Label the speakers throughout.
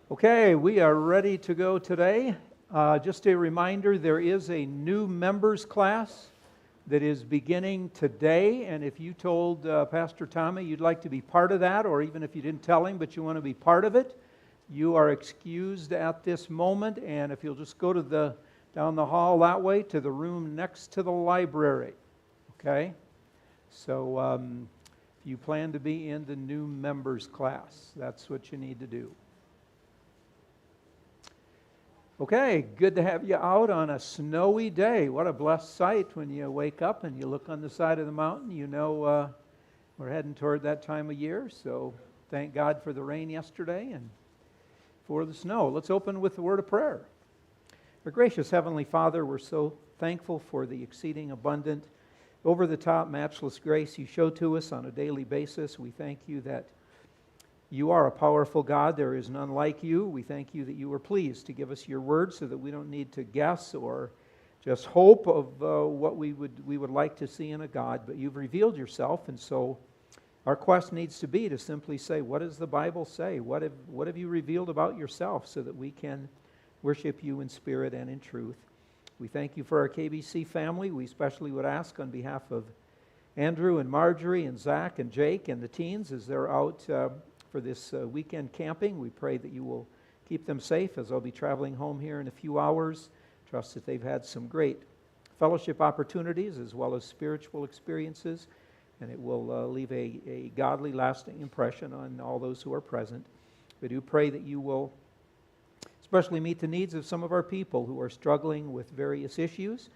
Speaker 1: Okay, we are ready to go today. Just a reminder, there is a new members class that is beginning today, and if you told Pastor Tommy you'd like to be part of that, or even if you didn't tell him but you want to be part of it, you are excused at this moment, and if you'll just go to down the hall that way to the room next to the library, okay? So if you plan to be in the new members class, that's what you need to do. Okay, good to have you out on a snowy day. What a blessed sight when you wake up and you look on the side of the mountain. You know we're heading toward that time of year, so thank God for the rain yesterday and for the snow. Let's open with the word of prayer. Our gracious Heavenly Father, we're so thankful for the exceeding abundant, over-the-top, matchless grace you show to us on a daily basis. We thank you that you are a powerful God. There is none like you. We thank you that you were pleased to give us your word so that we don't need to guess or just hope of what we would like to see in a God. But you've revealed yourself, and so our quest needs to be to simply say, what does the Bible say? What have you revealed about yourself so that we can worship you in spirit and in truth? We thank you for our KBC family. We especially would ask on behalf of Andrew and Marjorie and Zach and Jake and the teens as they're out for this weekend camping. We pray that you will keep them safe as they'll be traveling home here in a few hours. Trust that they've had some great fellowship opportunities as well as spiritual experiences, and it will leave a godly, lasting impression on all those who are present. We do pray that you will especially meet the needs of some of our people who are struggling with various issues.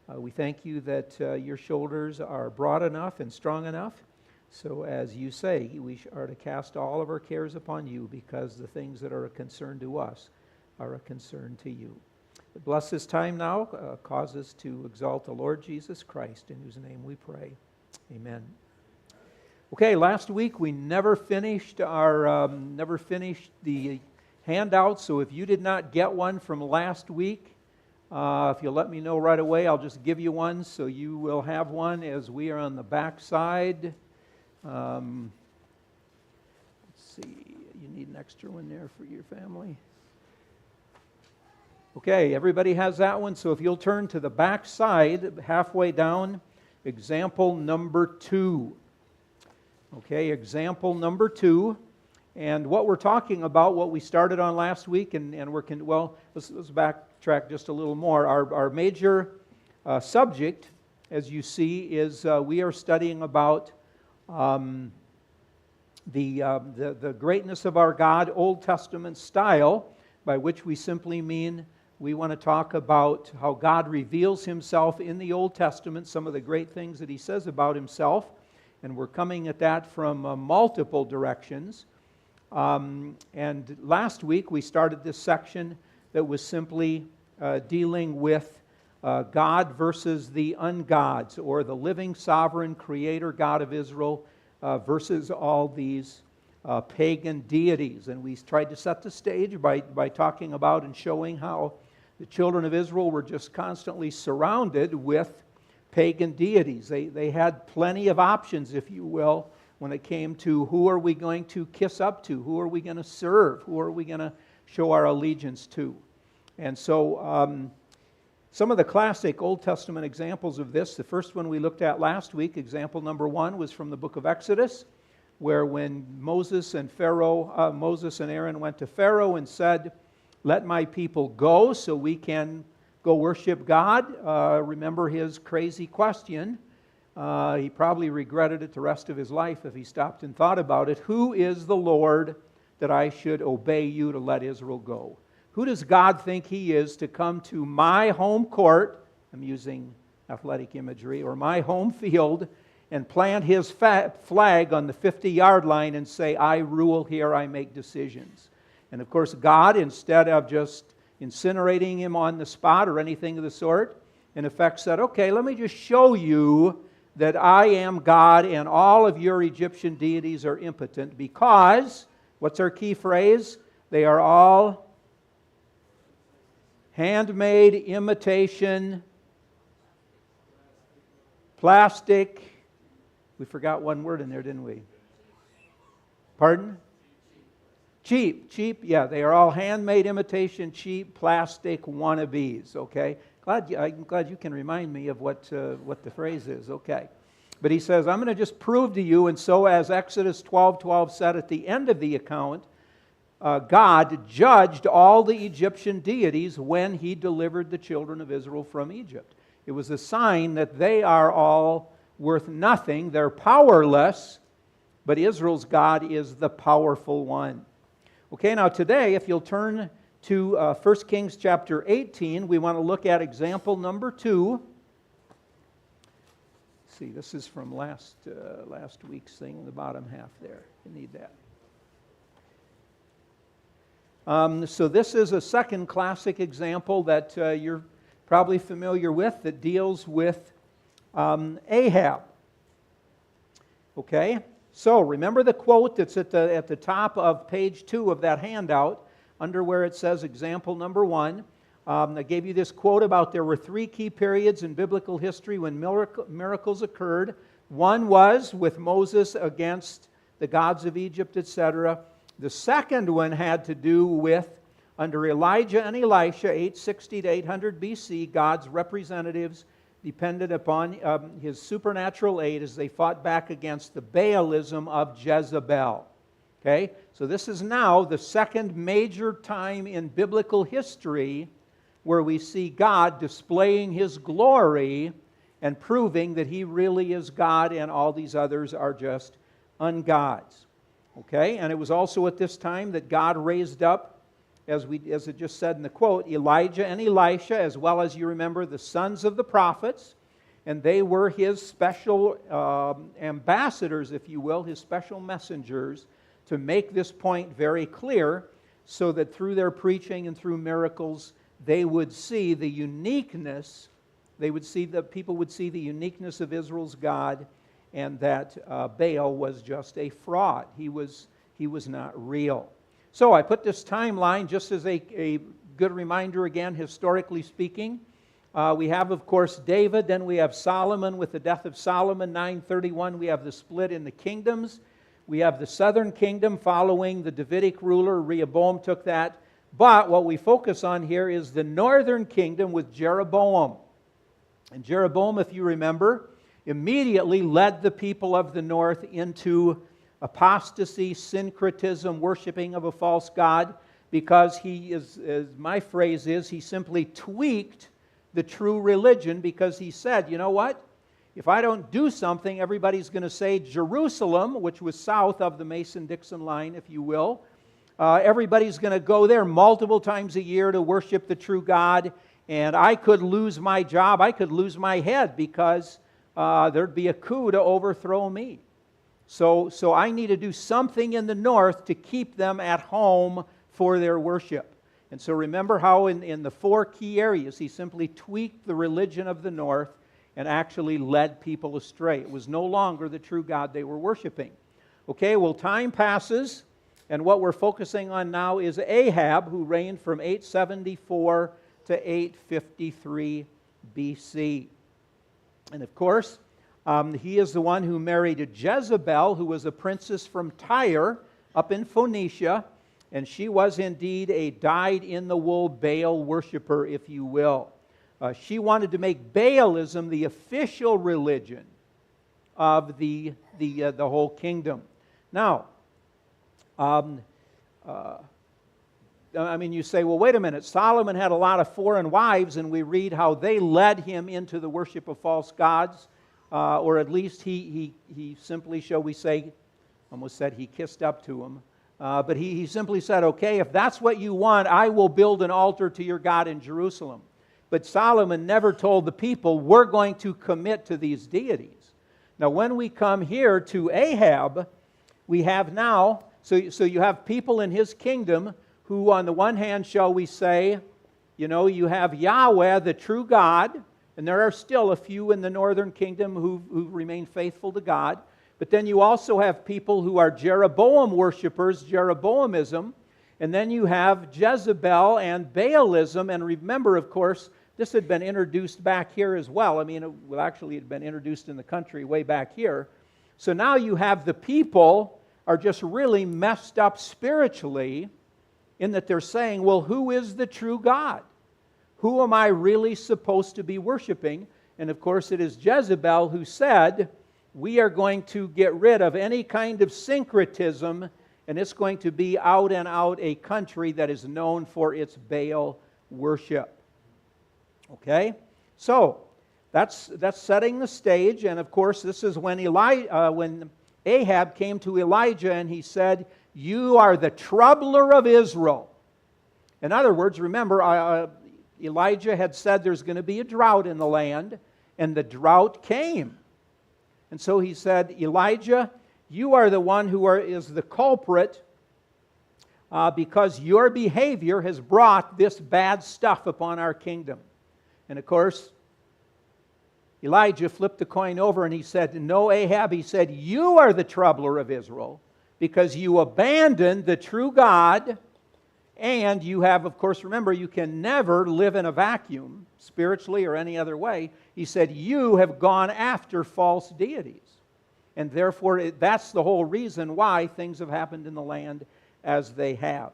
Speaker 1: We thank you that your shoulders are broad enough and strong enough. So as you say, we are to cast all of our cares upon you because the things that are a concern to us are a concern to you. But bless this time now. Cause us to exalt the Lord Jesus Christ, in whose name we pray. Amen. Okay, last week we never finished the handout. So if you did not get one from last week, if you'll let me know right away, I'll just give you one. So you will have one as we are on the back side. Let's see, you need an extra one there for your family. Okay, everybody has that one, so if you'll turn to the back side, halfway down, example number 2. Okay, example number 2. And what we're talking about, what we started on last week, and let's backtrack just a little more. Our major subject, as you see, is we are studying about the greatness of our God, Old Testament style, by which we simply mean we want to talk about how God reveals himself in the Old Testament, some of the great things that he says about himself, and we're coming at that from multiple directions. And last week we started this section that was simply dealing with God versus the ungods, or the living, sovereign, creator God of Israel versus all these pagan deities. And we tried to set the stage by talking about and showing how the children of Israel were just constantly surrounded with pagan deities. They had plenty of options, if you will, when it came to who are we going to kiss up to, who are we going to serve, who are we going to show our allegiance to. And so some of the classic Old Testament examples of this, the first one we looked at last week, example number 1, was from the book of Exodus, where when Moses and Aaron went to Pharaoh and said, "Let my people go so we can go worship God." Remember his crazy question. He probably regretted it the rest of his life if he stopped and thought about it. Who is the Lord that I should obey you to let Israel go? Who does God think he is to come to my home court, I'm using athletic imagery, or my home field, and plant his flag on the 50-yard line and say, "I rule here, I make decisions"? And of course, God, instead of just incinerating him on the spot or anything of the sort, in effect said, "Okay, let me just show you that I am God and all of your Egyptian deities are impotent because," what's our key phrase? "They are all handmade, imitation, plastic." We forgot one word in there, didn't we? Pardon? Cheap, yeah, they are all handmade imitation, cheap, plastic wannabes, okay? I'm glad you can remind me of what the phrase is, okay? But he says, I'm going to just prove to you, and so as Exodus 12:12 said at the end of the account, God judged all the Egyptian deities when he delivered the children of Israel from Egypt. It was a sign that they are all worth nothing, they're powerless, but Israel's God is the powerful one. Okay, now today, if you'll turn to 1 Kings chapter 18, we want to look at example number 2. See, this is from last week's thing in the bottom half there. You need that. So this is a second classic example that you're probably familiar with that deals with Ahab. Okay? So remember the quote that's at the top of page 2 of that handout, under where it says example number 1. I gave you this quote about there were 3 key periods in biblical history when miracles occurred. One was with Moses against the gods of Egypt, etc. The second one had to do with, under Elijah and Elisha, 860 to 800 BC, God's representatives depended upon his supernatural aid as they fought back against the Baalism of Jezebel. Okay? So this is now the second major time in biblical history where we see God displaying his glory and proving that he really is God and all these others are just ungods. Okay? And it was also at this time that God raised up, as it just said in the quote, Elijah and Elisha, as well as, you remember, the sons of the prophets, and they were his special ambassadors, if you will, his special messengers, to make this point very clear, so that through their preaching and through miracles, they would see the uniqueness, people would see the uniqueness of Israel's God, and that Baal was just a fraud. He was not real. So I put this timeline just as a good reminder again, historically speaking. We have, of course, David. Then we have Solomon. With the death of Solomon, 931, we have the split in the kingdoms. We have the southern kingdom following the Davidic ruler. Rehoboam took that. But what we focus on here is the northern kingdom with Jeroboam. And Jeroboam, if you remember, immediately led the people of the north into apostasy, syncretism, worshiping of a false god, because he is, as my phrase is, he simply tweaked the true religion, because he said, you know what? If I don't do something, everybody's going to say Jerusalem, which was south of the Mason-Dixon line, if you will. Everybody's going to go there multiple times a year to worship the true God, and I could lose my job, I could lose my head, because there'd be a coup to overthrow me. So I need to do something in the north to keep them at home for their worship. And so remember how in the 4 key areas he simply tweaked the religion of the north and actually led people astray. It was no longer the true God they were worshiping. Okay, well, time passes, and what we're focusing on now is Ahab, who reigned from 874 to 853 BC. And of course, he is the one who married a Jezebel, who was a princess from Tyre up in Phoenicia, and she was indeed a dyed-in-the-wool Baal worshiper, if you will. She wanted to make Baalism the official religion of the whole kingdom. Now, you say, well, wait a minute, Solomon had a lot of foreign wives, and we read how they led him into the worship of false gods. Or at least he simply, shall we say, almost said he kissed up to him. But he simply said, okay, if that's what you want, I will build an altar to your God in Jerusalem. But Solomon never told the people, we're going to commit to these deities. Now, when we come here to Ahab, we have now, so you have people in his kingdom who, on the one hand, shall we say, you have Yahweh, the true God. And there are still a few in the northern kingdom who remain faithful to God. But then you also have people who are Jeroboam worshipers, Jeroboamism. And then you have Jezebel and Baalism. And remember, of course, this had been introduced back here as well. Actually, it had been introduced in the country way back here. So now you have the people are just really messed up spiritually in that they're saying, well, who is the true God? Who am I really supposed to be worshiping? And of course, it is Jezebel who said, we are going to get rid of any kind of syncretism, and it's going to be out and out a country that is known for its Baal worship. Okay? So, that's setting the stage, and of course, this is when when Ahab came to Elijah and he said, you are the troubler of Israel. In other words, remember, Elijah had said there's going to be a drought in the land, and the drought came. And so he said, Elijah, you are the one who is the culprit because your behavior has brought this bad stuff upon our kingdom. And of course, Elijah flipped the coin over and he said, no, Ahab, he said, you are the troubler of Israel because you abandoned the true God, and you have, of course, remember, you can never live in a vacuum, spiritually or any other way. He said, you have gone after false deities. And therefore, that's the whole reason why things have happened in the land as they have.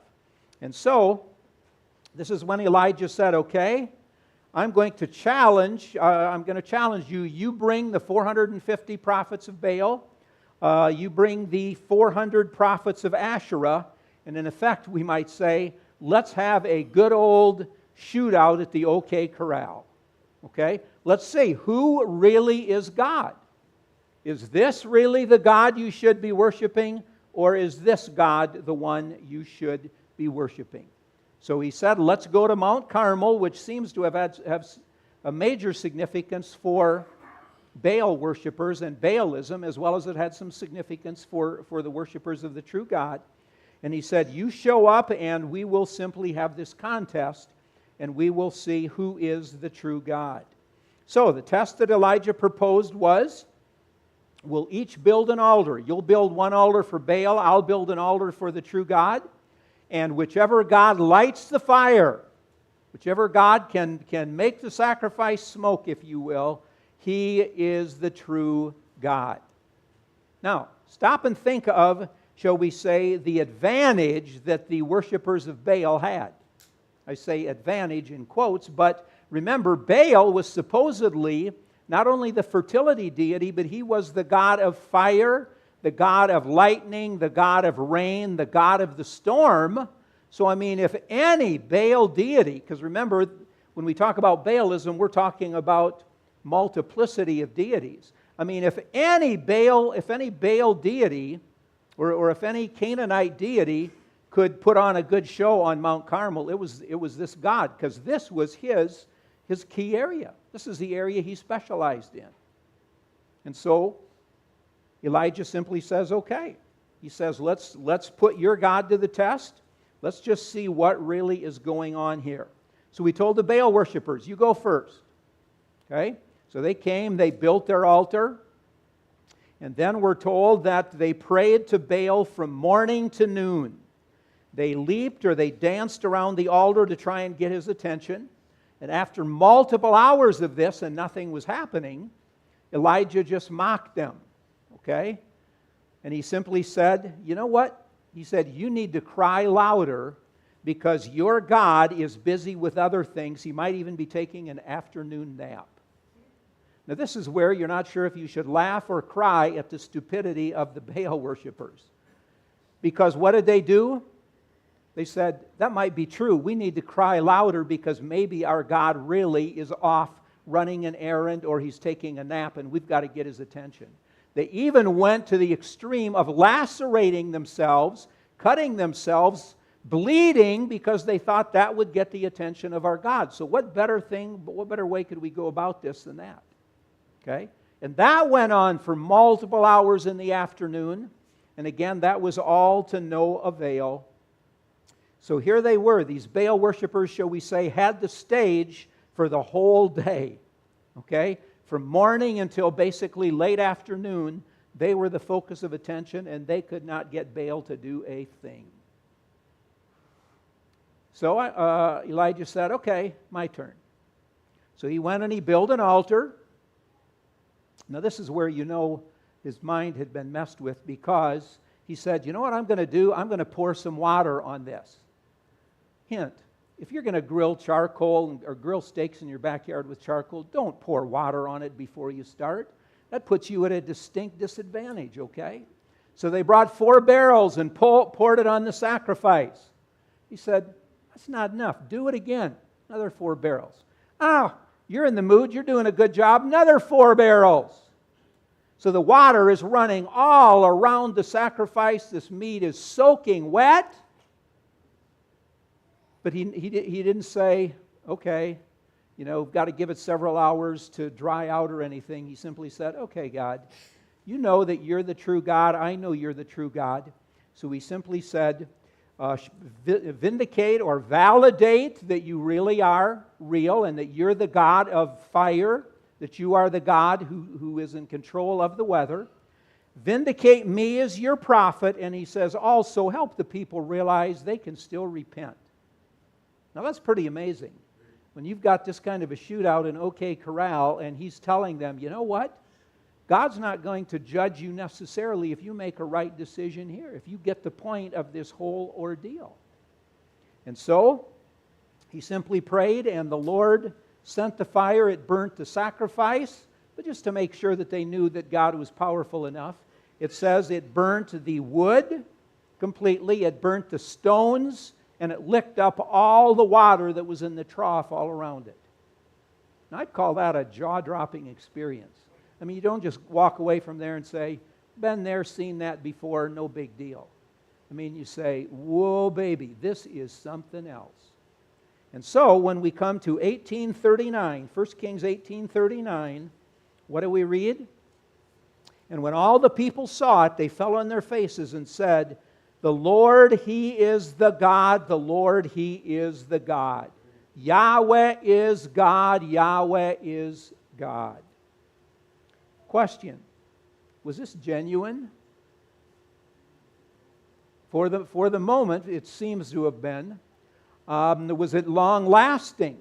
Speaker 1: And so, this is when Elijah said, okay, I'm going to challenge you. You bring the 450 prophets of Baal. You bring the 400 prophets of Asherah. And in effect, we might say, let's have a good old shootout at the OK Corral. Okay? Let's see, who really is God? Is this really the God you should be worshiping? Or is this God the one you should be worshiping? So he said, let's go to Mount Carmel, which seems to have a major significance for Baal worshipers and Baalism, as well as it had some significance for the worshipers of the true God. And he said, you show up and we will simply have this contest and we will see who is the true God. So the test that Elijah proposed was, we'll each build an altar. You'll build one altar for Baal, I'll build an altar for the true God. And whichever God lights the fire, whichever God can make the sacrifice smoke, if you will, he is the true God. Now, stop and think of, shall we say, the advantage that the worshipers of Baal had. I say advantage in quotes, but remember, Baal was supposedly not only the fertility deity, but he was the god of fire, the god of lightning, the god of rain, the god of the storm. So, I mean, if any Baal deity, because remember, when we talk about Baalism, we're talking about multiplicity of deities. I mean, if any Baal deity, or if any Canaanite deity could put on a good show on Mount Carmel, it was this God, because this was his key area. This is the area he specialized in. And so, Elijah simply says, okay. He says, let's put your God to the test. Let's just see what really is going on here. So we told the Baal worshipers, you go first. Okay? So they came, they built their altar. And then we're told that they prayed to Baal from morning to noon. They leaped or they danced around the altar to try and get his attention. And after multiple hours of this and nothing was happening, Elijah just mocked them. Okay? And he simply said, you know what? He said, you need to cry louder because your God is busy with other things. He might even be taking an afternoon nap. Now this is where you're not sure if you should laugh or cry at the stupidity of the Baal worshipers. Because what did they do? They said, that might be true. We need to cry louder because maybe our God really is off running an errand or he's taking a nap and we've got to get his attention. They even went to the extreme of lacerating themselves, cutting themselves, bleeding because they thought that would get the attention of our God. So what better way could we go about this than that? Okay? And that went on for multiple hours in the afternoon. And again, that was all to no avail. So here they were. These Baal worshipers, shall we say, had the stage for the whole day. Okay? From morning until basically late afternoon, they were the focus of attention and they could not get Baal to do a thing. So Elijah said, okay, my turn. So he went and he built an altar. Now this is where you know his mind had been messed with because he said, you know what I'm going to do? I'm going to pour some water on this. Hint, if you're going to grill charcoal or grill steaks in your backyard with charcoal, don't pour water on it before you start. That puts you at a distinct disadvantage, okay? So they brought 4 barrels and poured it on the sacrifice. He said, that's not enough. Do it again. Another 4 barrels. You're in the mood. You're doing a good job. Another 4 barrels. So the water is running all around the sacrifice. This meat is soaking wet. But he didn't say, okay, got to give it several hours to dry out or anything. He simply said, okay, God, you know that you're the true God. I know you're the true God. So he simply said, vindicate or validate that you really are real and that you're the God of fire, that you are the God who is in control of the weather. Vindicate me as your prophet, and he says also help the people realize they can still repent. Now that's pretty amazing. When you've got this kind of a shootout in OK Corral and he's telling them, you know what? God's not going to judge you necessarily if you make a right decision here, if you get the point of this whole ordeal. And so he simply prayed, and the Lord sent the fire. It burnt the sacrifice, but just to make sure that they knew that God was powerful enough, it says it burnt the wood completely, it burnt the stones, and it licked up all the water that was in the trough all around it. Now, I'd call that a jaw-dropping experience. I mean, you don't just walk away from there and say, been there, seen that before, no big deal. I mean, you say, whoa, baby, this is something else. And so, when we come to 1839, 1 Kings 18:39, what do we read? And when all the people saw it, they fell on their faces and said, the Lord, He is the God, the Lord, He is the God. Yahweh is God, Yahweh is God. Question, was this genuine? For the moment, it seems to have been. Was it long-lasting?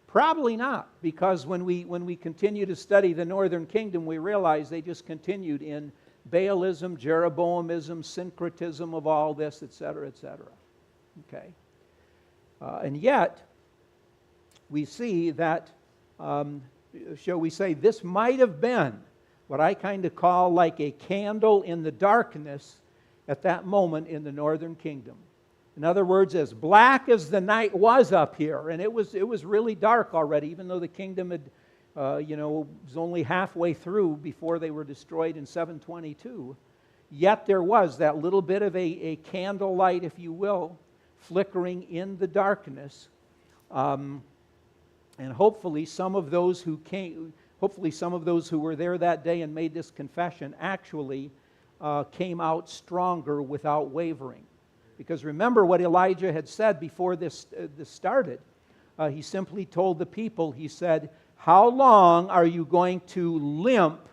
Speaker 1: Probably not, because when we continue to study the northern kingdom, we realize they just continued in Baalism, Jeroboamism, syncretism of all this, etc., etc. Okay? And yet, we see that, shall we say, this might have been what I kind of call like a candle in the darkness at that moment in the northern kingdom. In other words, as black as the night was up here, and it was really dark already, even though the kingdom had, was only halfway through before they were destroyed in 722. Yet there was that little bit of a candlelight, if you will, flickering in the darkness. And hopefully some of those who were there that day and made this confession actually came out stronger without wavering. Because remember what Elijah had said before this started. He simply told the people, he said, how long are you going to limp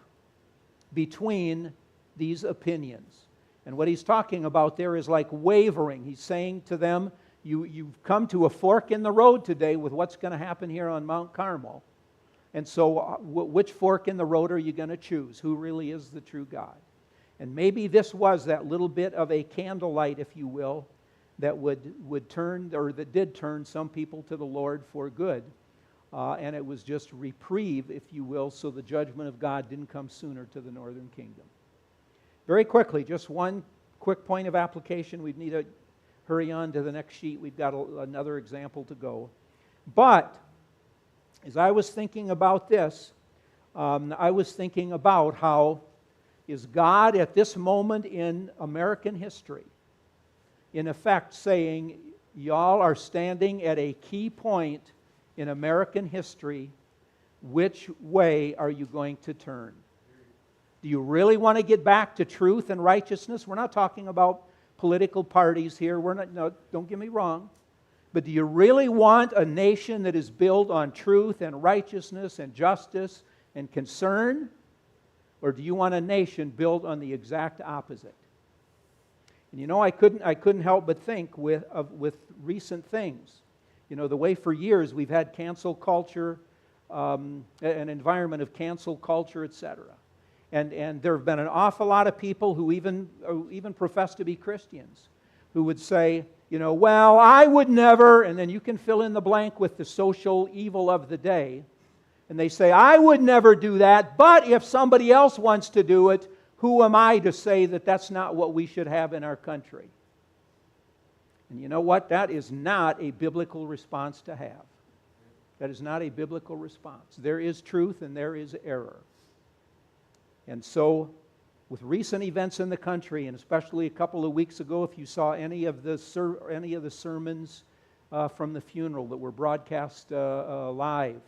Speaker 1: between these opinions? And what he's talking about there is like wavering. He's saying to them, you've come to a fork in the road today with what's going to happen here on Mount Carmel. And so which fork in the road are you going to choose? Who really is the true God? And maybe this was that little bit of a candlelight, if you will, that would turn, or that did turn some people to the Lord for good. And it was just reprieve, if you will, so the judgment of God didn't come sooner to the northern kingdom. Very quickly, just one quick point of application. We need to hurry on to the next sheet. We've got another example to go. But as I was thinking about this, I was thinking about how is God at this moment in American history, in effect saying, y'all are standing at a key point in American history. Which way are you going to turn? Do you really want to get back to truth and righteousness? We're not talking about political parties here. No, don't get me wrong. But do you really want a nation that is built on truth and righteousness and justice and concern? Or do you want a nation built on the exact opposite? And I couldn't help but think with recent things. The way for years we've had cancel culture, an environment of cancel culture, etc. And there have been an awful lot of people who even profess to be Christians who would say, well, I would never, and then you can fill in the blank with the social evil of the day. And they say, I would never do that, but if somebody else wants to do it, who am I to say that that's not what we should have in our country? And you know what? That is not a biblical response to have. That is not a biblical response. There is truth and there is error. And so, with recent events in the country, and especially a couple of weeks ago, if you saw any of the sermons from the funeral that were broadcast live,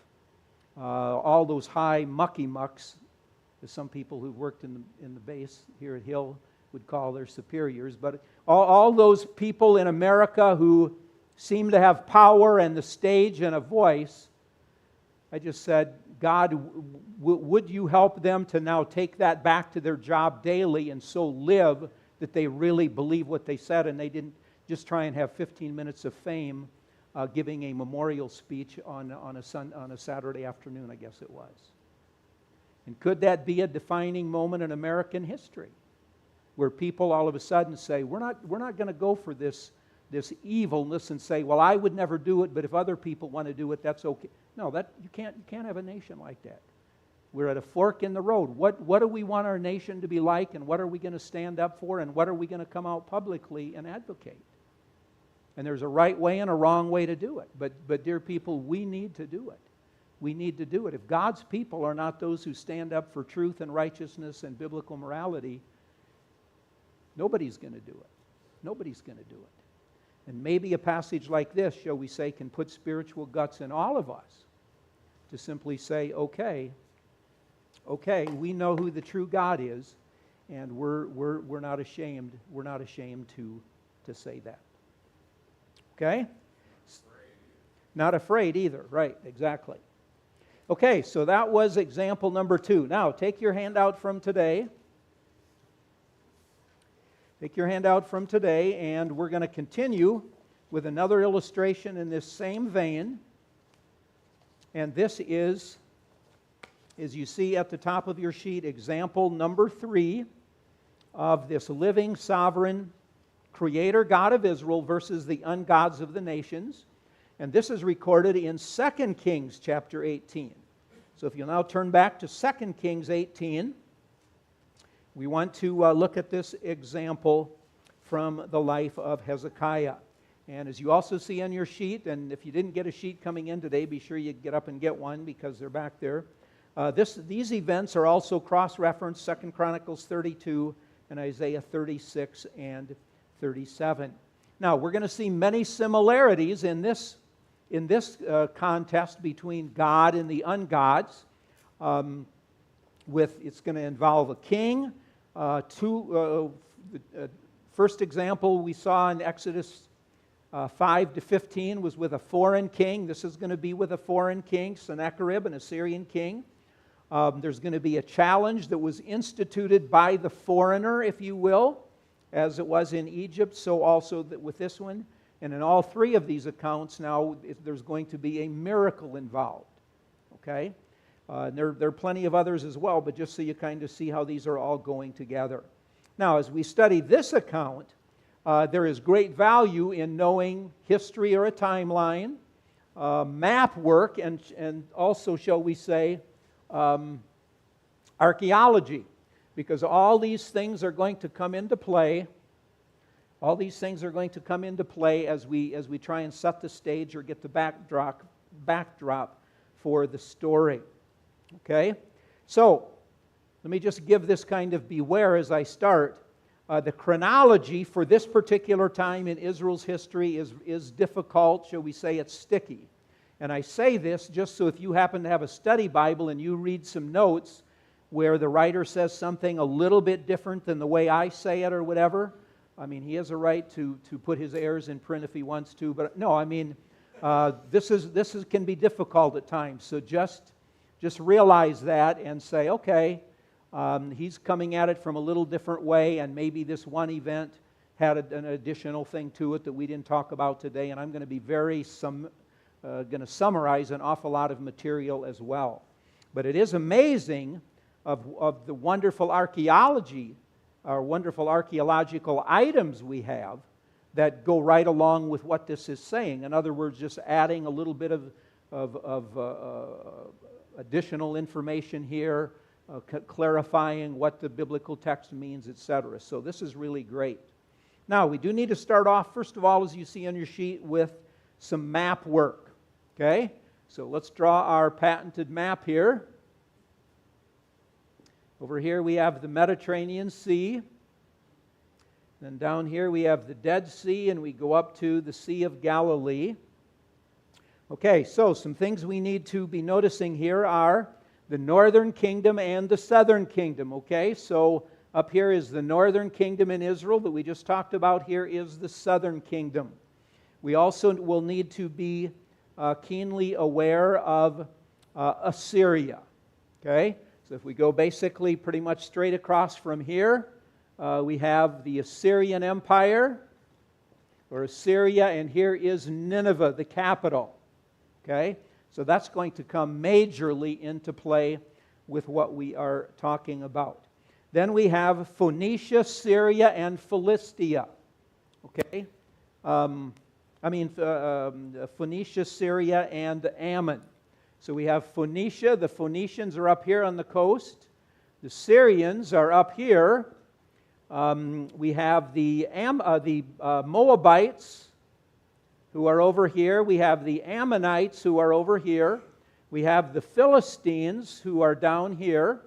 Speaker 1: all those high mucky mucks, as some people who've worked in the base here at Hill would call their superiors, but all those people in America who seem to have power and the stage and a voice, I just said, God, would you help them to now take that back to their job daily and so live that they really believe what they said and they didn't just try and have 15 minutes of fame giving a memorial speech on a Saturday afternoon, I guess it was. And could that be a defining moment in American history where people all of a sudden say, we're not going to go for this evilness and say, well, I would never do it, but if other people want to do it, that's okay. No, you can't have a nation like that. We're at a fork in the road. What do we want our nation to be like, and what are we going to stand up for, and what are we going to come out publicly and advocate? And there's a right way and a wrong way to do it. But dear people, we need to do it. We need to do it. If God's people are not those who stand up for truth and righteousness and biblical morality, nobody's going to do it. Nobody's going to do it. And maybe a passage like this, shall we say, can put spiritual guts in all of us to simply say, okay, we know who the true God is, and we're not ashamed. We're not ashamed to say that. Okay? Not afraid either. Right, exactly. Okay, so that was example number 2. Now, take your handout from today. Take your handout from today, and we're going to continue with another illustration in this same vein. And this is, as you see at the top of your sheet, example number 3 of this living, sovereign, creator God of Israel versus the ungods of the nations. And this is recorded in 2 Kings chapter 18. So if you'll now turn back to 2 Kings 18, we want to look at this example from the life of Hezekiah. And as you also see on your sheet, and if you didn't get a sheet coming in today, be sure you get up and get one because they're back there. These events are also cross-referenced, 2 Chronicles 32 and Isaiah 36 and 37. Now, we're going to see many similarities in this contest between God and the ungods. It's going to involve a king. First example we saw in Exodus 5 to 15 was with a foreign king. This is going to be with a foreign king, Sennacherib, an Assyrian king. There's going to be a challenge that was instituted by the foreigner, if you will, as it was in Egypt, so also with this one. And in all 3 of these accounts now, there's going to be a miracle involved. Okay? There are plenty of others as well, but just so you kind of see how these are all going together. Now, as we study this account, there is great value in knowing history or a timeline, map work, and also, shall we say, archaeology, because all these things are going to come into play. All these things are going to come into play as we try and set the stage or get the backdrop for the story. Okay? So, let me just give this kind of beware as I start. The chronology for this particular time in Israel's history is difficult, shall we say it's sticky. And I say this just so if you happen to have a study Bible and you read some notes where the writer says something a little bit different than the way I say it or whatever, I mean, he has a right to put his errors in print if he wants to, but no, I mean, this can be difficult at times, so just realize that and say, okay, he's coming at it from a little different way, and maybe this one event had an additional thing to it that we didn't talk about today, and I'm going to be going to summarize an awful lot of material as well. But it is amazing of the wonderful archaeology, or wonderful archaeological items we have that go right along with what this is saying. In other words, just adding a little bit of additional information here, clarifying what the biblical text means, etc. So this is really great. Now, we do need to start off, first of all, as you see on your sheet, with some map work. Okay? So let's draw our patented map here. Over here we have the Mediterranean Sea. Then down here we have the Dead Sea, and we go up to the Sea of Galilee. Okay, so some things we need to be noticing here are the northern kingdom and the southern kingdom. Okay, so up here is the northern kingdom in Israel that we just talked about. Here is the southern kingdom. We also will need to be keenly aware of Assyria. Okay, so if we go basically pretty much straight across from here, we have the Assyrian Empire, or Assyria, and here is Nineveh, the capital. Okay, so that's going to come majorly into play with what we are talking about. Then we have Phoenicia, Syria, and Philistia. Okay, Phoenicia, Syria, and Ammon. So we have Phoenicia. The Phoenicians are up here on the coast. The Syrians are up here. We have the Moabites, who are over here. We have the Ammonites, who are over here. We have the Philistines, who are down here.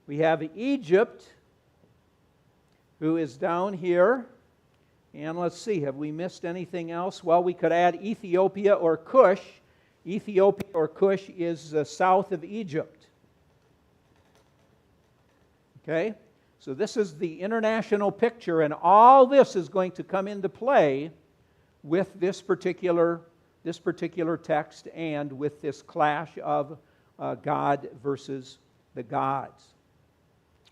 Speaker 1: We have Egypt, who is down here. And let's see, have we missed anything else? Well, we could add Ethiopia or Cush. Ethiopia or Cush is south of Egypt. Okay? So this is the international picture, and all this is going to come into play with this particular text and with this clash of God versus the gods.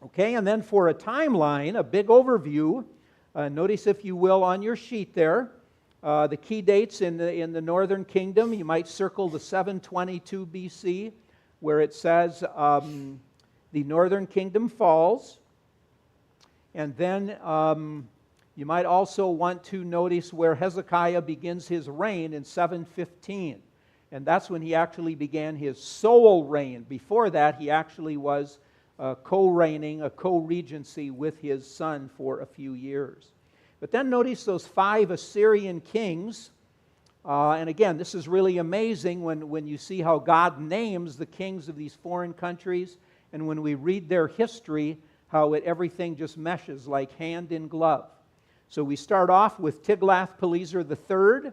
Speaker 1: Okay, and then for a timeline, a big overview, notice if you will on your sheet there, the key dates in the northern kingdom. You might circle the 722 BC, where it says the northern kingdom falls. And then you might also want to notice where Hezekiah begins his reign in 715. And that's when he actually began his sole reign. Before that, he actually was co-reigning, a co-regency with his son for a few years. But then notice those 5 Assyrian kings. And again, this is really amazing when you see how God names the kings of these foreign countries. And when we read their history, how everything just meshes like hand in glove. So we start off with Tiglath-Pileser III,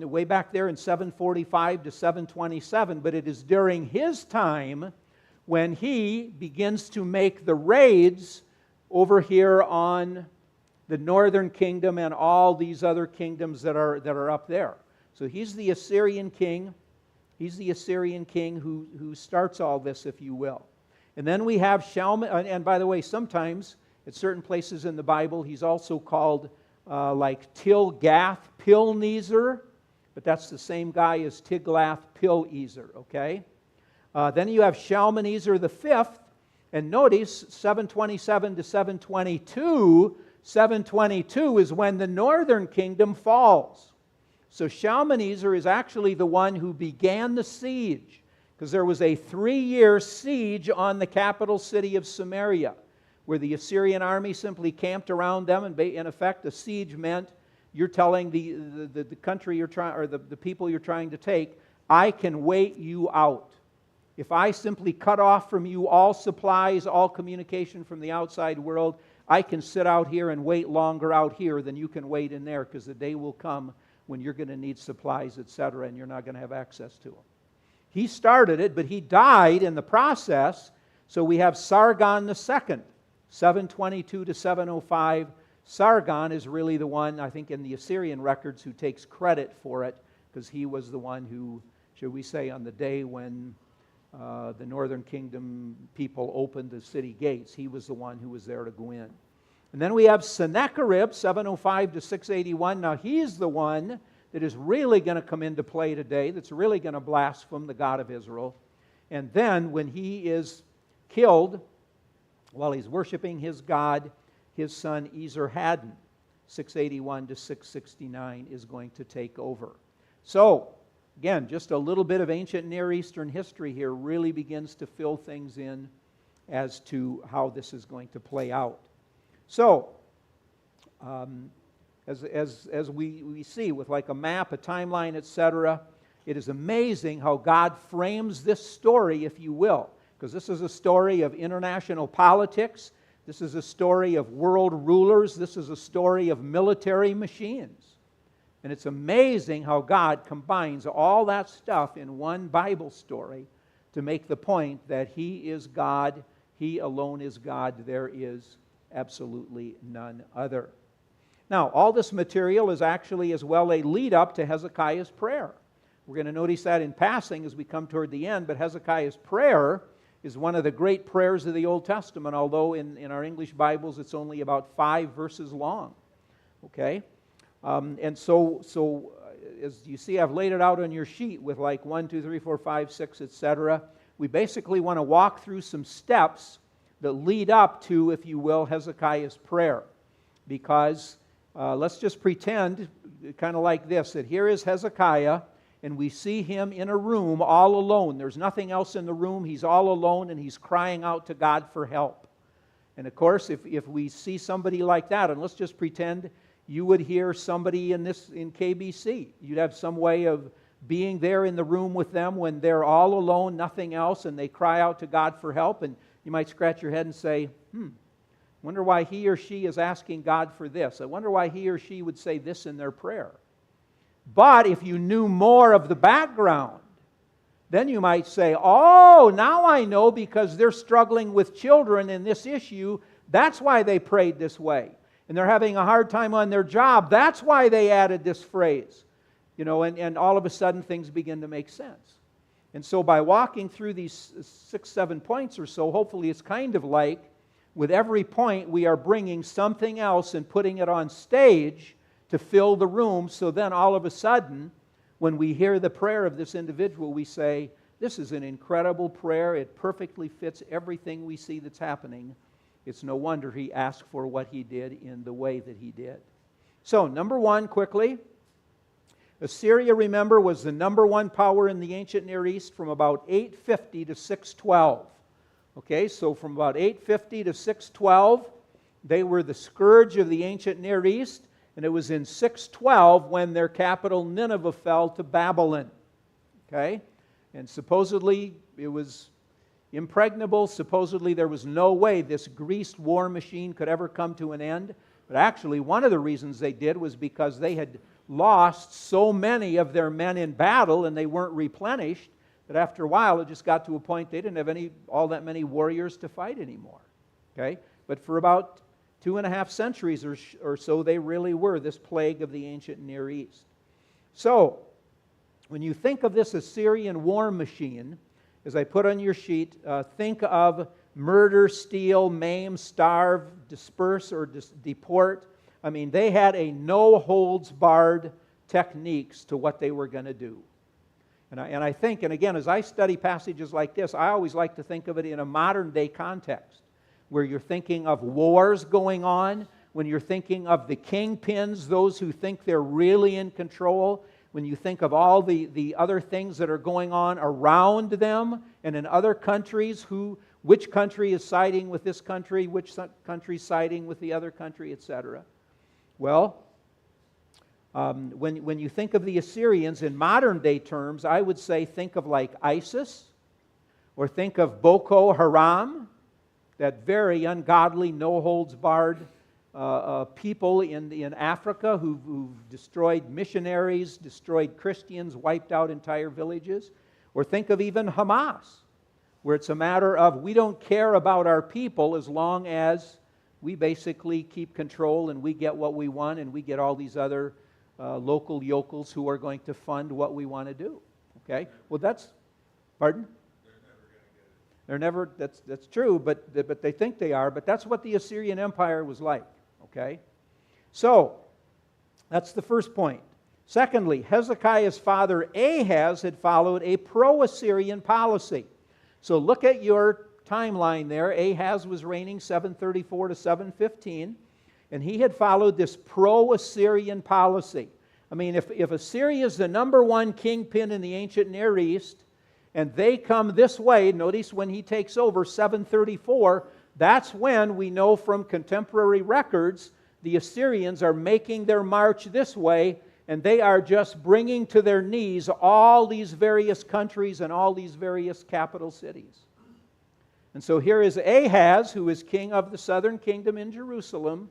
Speaker 1: way back there in 745 to 727. But it is during his time when he begins to make the raids over here on the northern kingdom and all these other kingdoms that are up there. So he's the Assyrian king. He's the Assyrian king who starts all this, if you will. And then we have Shalmaneser, and by the way, sometimes at certain places in the Bible, he's also called like Tilgath-Pilneser, but that's the same guy as Tiglath-Pileser, okay? Then you have Shalmaneser V, and notice 727 to 722. 722 is when the northern kingdom falls. So Shalmaneser is actually the one who began the siege, because there was a 3-year siege on the capital city of Samaria, where the Assyrian army simply camped around them, and in effect, a siege meant you're telling the country you're trying, or the people you're trying to take, I can wait you out. If I simply cut off from you all supplies, all communication from the outside world, I can sit out here and wait longer out here than you can wait in there, because the day will come when you're going to need supplies, etc., and you're not going to have access to them. He started it, but he died in the process. So we have Sargon II, 722 to 705. Sargon is really the one, I think, in the Assyrian records who takes credit for it, because he was the one who, should we say, on the day when the northern kingdom people opened the city gates, he was the one who was there to go in. And then we have Sennacherib, 705 to 681. Now he's the one that is really going to come into play today, that's really going to blaspheme the God of Israel. And then when he is killed while he's worshiping his god. His son Esarhaddon, 681 to 669, is going to take over. So, again, just a little bit of ancient Near Eastern history here really begins to fill things in as to how this is going to play out. So, as we see with like a map, a timeline, etc., it is amazing how God frames this story, if you will, because this is a story of international politics. This is a story of world rulers. This is a story of military machines. And it's amazing how God combines all that stuff in one Bible story to make the point that He is God, He alone is God, there is absolutely none other. Now, all this material is actually as well a lead-up to Hezekiah's prayer. We're going to notice that in passing as we come toward the end, but Hezekiah's prayer is one of the great prayers of the Old Testament, although in our English Bibles it's only about 5 verses long. Okay? And so as you see, I've laid it out on your sheet with like 1, 2, 3, 4, 5, 6, etc. We basically want to walk through some steps that lead up to, if you will, Hezekiah's prayer. Because let's just pretend, kind of like this, that here is Hezekiah, and we see him in a room all alone. There's nothing else in the room. He's all alone, and he's crying out to God for help. And of course, if we see somebody like that, and let's just pretend you would hear somebody in KBC. You'd have some way of being there in the room with them when they're all alone, nothing else, and they cry out to God for help, and you might scratch your head and say, wonder why he or she is asking God for this. I wonder why he or she would say this in their prayer. But if you knew more of the background, then you might say, oh, now I know, because they're struggling with children in this issue. That's why they prayed this way. And they're having a hard time on their job. That's why they added this phrase. You know, and all of a sudden things begin to make sense. And so by walking through these 6, 7 points or so, hopefully it's kind of like with every point we are bringing something else and putting it on stage to fill the room, so then all of a sudden, when we hear the prayer of this individual, we say, this is an incredible prayer. It perfectly fits everything we see that's happening. It's no wonder he asked for what he did in the way that he did. So, number 1, quickly, Assyria, remember, was the number 1 power in the ancient Near East from about 850 to 612. Okay, so from about 850 to 612, they were the scourge of the ancient Near East. And it was in 612 when their capital Nineveh fell to Babylon. Okay? And supposedly it was impregnable. Supposedly there was no way this greased war machine could ever come to an end. But actually one of the reasons they did was because they had lost so many of their men in battle and they weren't replenished that after a while it just got to a point they didn't have all that many warriors to fight anymore. Okay? But for about 2.5 centuries or so, they really were this plague of the ancient Near East. So, when you think of this Assyrian war machine, as I put on your sheet, think of murder, steal, maim, starve, disperse, or deport. I mean, they had a no-holds-barred techniques to what they were going to do. And I think, and again, as I study passages like this, I always like to think of it in a modern-day context, where you're thinking of wars going on, when you're thinking of the kingpins, those who think they're really in control, when you think of all the other things that are going on around them and in other countries, which country is siding with this country, which country is siding with the other country, etc. Well, when you think of the Assyrians in modern day terms, I would say think of like ISIS, or think of Boko Haram, that very ungodly, no-holds-barred people in Africa who've destroyed missionaries, destroyed Christians, wiped out entire villages. Or think of even Hamas, where it's a matter of we don't care about our people as long as we basically keep control and we get what we want and we get all these other local yokels who are going to fund what we want to do. Okay? Well, that's... Pardon? They're never, that's true, but they think they are. But that's what the Assyrian Empire was like. Okay? So, that's the first point. Secondly, Hezekiah's father Ahaz had followed a pro-Assyrian policy. So look at your timeline there. Ahaz was reigning 734 to 715, and he had followed this pro-Assyrian policy. I mean, if Assyria is the number one kingpin in the ancient Near East, and they come this way, notice when he takes over 734, that's when we know from contemporary records the Assyrians are making their march this way, and they are just bringing to their knees all these various countries and all these various capital cities. And so here is Ahaz, who is king of the southern kingdom in Jerusalem,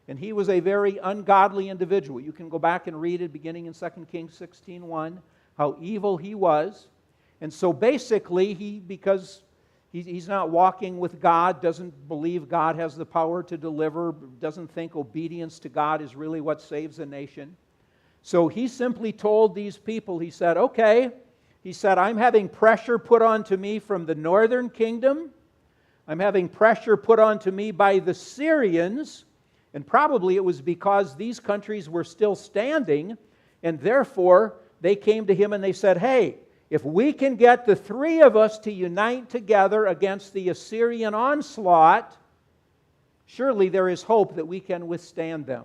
Speaker 1: and he was a very ungodly individual. You can go back and read it beginning in 2 Kings 16:1, how evil he was. And so basically, because he's not walking with God, doesn't believe God has the power to deliver, doesn't think obedience to God is really what saves a nation. So he simply told these people, he said, okay, he said, I'm having pressure put onto me from the northern kingdom. I'm having pressure put onto me by the Syrians. And probably it was because these countries were still standing, and therefore they came to him and they said, hey, if we can get the three of us to unite together against the Assyrian onslaught, surely there is hope that we can withstand them.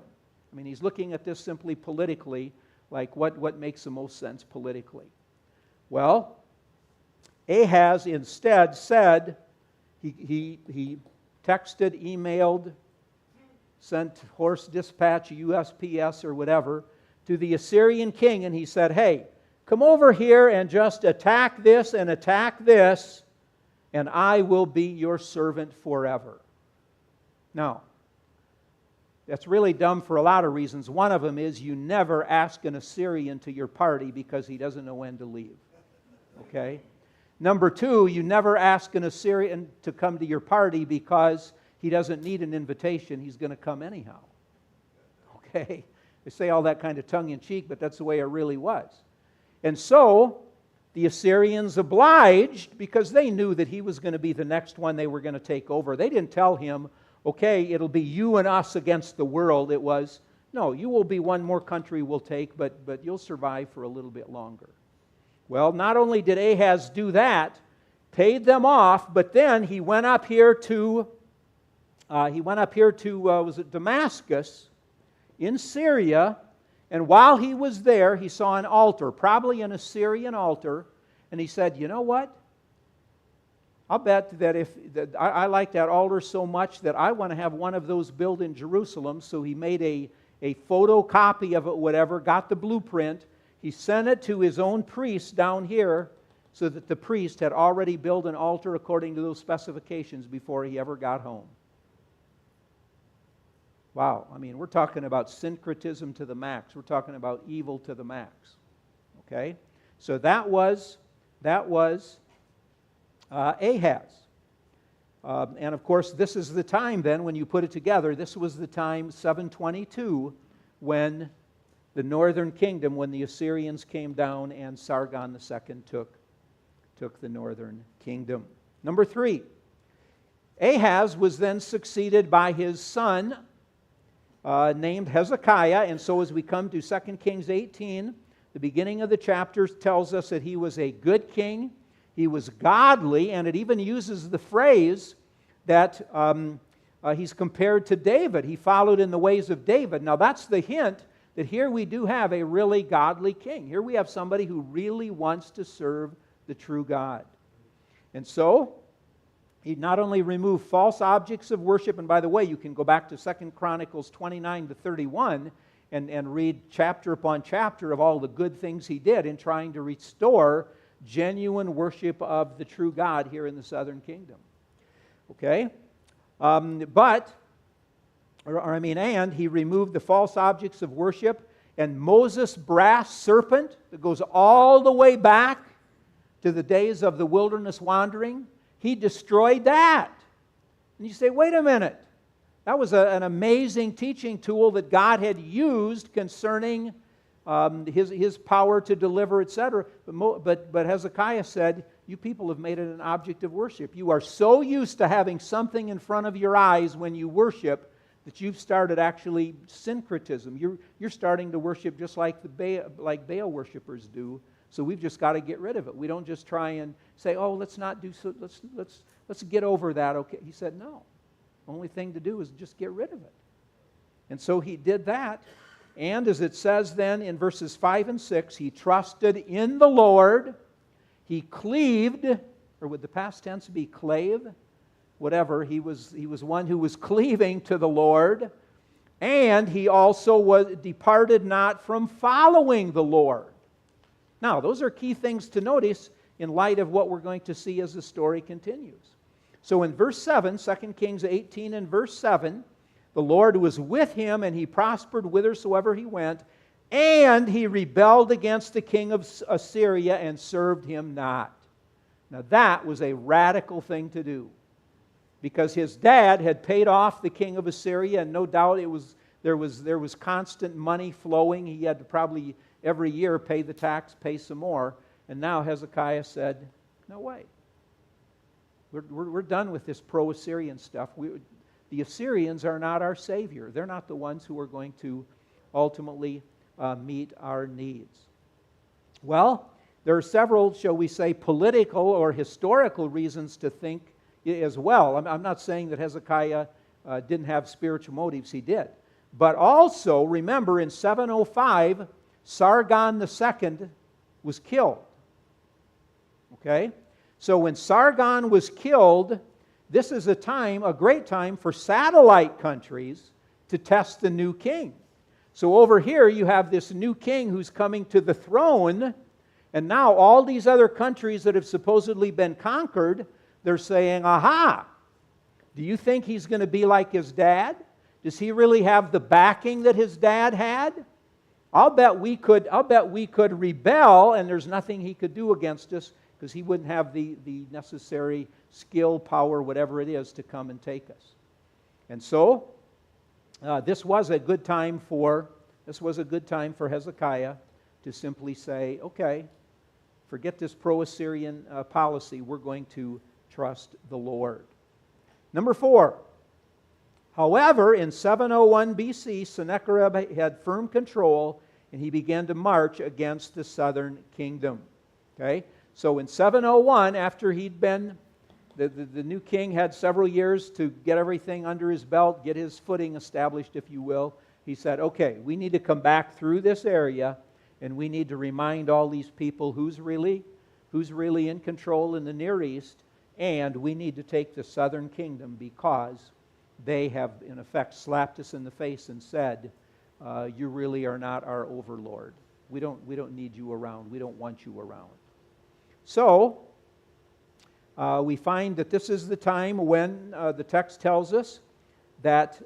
Speaker 1: I mean, he's looking at this simply politically, like what makes the most sense politically. Well, Ahaz instead said, he texted, emailed, sent horse dispatch, USPS or whatever, to the Assyrian king, and he said, hey, come over here and just attack this and attack this, and I will be your servant forever. Now, that's really dumb for a lot of reasons. One of them is you never ask an Assyrian to your party because he doesn't know when to leave. Okay? Number two, you never ask an Assyrian to come to your party because he doesn't need an invitation. He's going to come anyhow. Okay? They say all that kind of tongue-in-cheek, but that's the way it really was. And so, the Assyrians obliged because they knew that he was going to be the next one they were going to take over. They didn't tell him, okay, it'll be you and us against the world. It was, no, you will be one more country we'll take, but you'll survive for a little bit longer. Well, not only did Ahaz do that, paid them off, but then he went up here to was it Damascus in Syria, and while he was there, he saw an altar, probably an Assyrian altar, and he said, you know what? I'll bet that I like that altar so much that I want to have one of those built in Jerusalem. So he made a photocopy of it, whatever, got the blueprint. He sent it to his own priest down here so that the priest had already built an altar according to those specifications before he ever got home. Wow, I mean, we're talking about syncretism to the max. We're talking about evil to the max. Okay? So that was Ahaz. And of course, this is the time then, when you put it together, this was the time, 722, when the northern kingdom, when the Assyrians came down and Sargon II took the northern kingdom. Number 3, Ahaz was then succeeded by his son, named Hezekiah, and so as we come to 2 Kings 18, the beginning of the chapter tells us that he was a good king, he was godly, and it even uses the phrase that he's compared to David. He followed in the ways of David. Now that's the hint that here we do have a really godly king. Here we have somebody who really wants to serve the true God. And so, he not only removed false objects of worship, and by the way, you can go back to 2 Chronicles 29 to 31 and read chapter upon chapter of all the good things he did in trying to restore genuine worship of the true God here in the southern kingdom. Okay? And he removed the false objects of worship, and Moses' brass serpent that goes all the way back to the days of the wilderness wandering, he destroyed that. And you say, wait a minute. That was an amazing teaching tool that God had used concerning his power to deliver, etc. But Hezekiah said, you people have made it an object of worship. You are so used to having something in front of your eyes when you worship that you've started actually syncretism. You're starting to worship just like Baal worshipers do. So we've just got to get rid of it. We don't just try and say, "Oh, let's not do so. Let's Let's get over that, okay? He said, no. Only thing to do is just get rid of it. And so he did that. And as it says then in verses 5 and 6, he trusted in the Lord. He cleaved, or would the past tense be clave? Whatever. He was one who was cleaving to the Lord. And he also departed not from following the Lord. Now, those are key things to notice in light of what we're going to see as the story continues. So in verse 7, 2 Kings 18 and verse 7, the Lord was with him, and he prospered whithersoever he went, and he rebelled against the king of Assyria and served him not. Now that was a radical thing to do, because his dad had paid off the king of Assyria, and no doubt there was constant money flowing. He had to probably every year pay the tax, pay some more. And now Hezekiah said, no way. We're done with this pro-Assyrian stuff. The Assyrians are not our Savior. They're not the ones who are going to ultimately meet our needs. Well, there are several, shall we say, political or historical reasons to think as well. I'm not saying that Hezekiah didn't have spiritual motives. He did. But also, remember, in 705, Sargon II was killed. Okay? So when Sargon was killed, this is a great time for satellite countries to test the new king. So over here you have this new king who's coming to the throne, and now all these other countries that have supposedly been conquered, they're saying, aha, do you think he's going to be like his dad? Does he really have the backing that his dad had? I'll bet we could rebel, and there's nothing he could do against us, because he wouldn't have the necessary skill, power, whatever it is, to come and take us. And so, this was a good time for Hezekiah to simply say, okay, forget this pro-Assyrian policy. We're going to trust the Lord. Number 4. However, in 701 BC, Sennacherib had firm control, and he began to march against the southern kingdom. Okay? So in 701, after he'd been, the new king had several years to get everything under his belt, get his footing established, if you will. He said, okay, we need to come back through this area, and we need to remind all these people who's really in control in the Near East, and we need to take the southern kingdom, because they have, in effect, slapped us in the face and said, you really are not our overlord. We don't need you around. We don't want you around. So, we find that this is the time when the text tells us that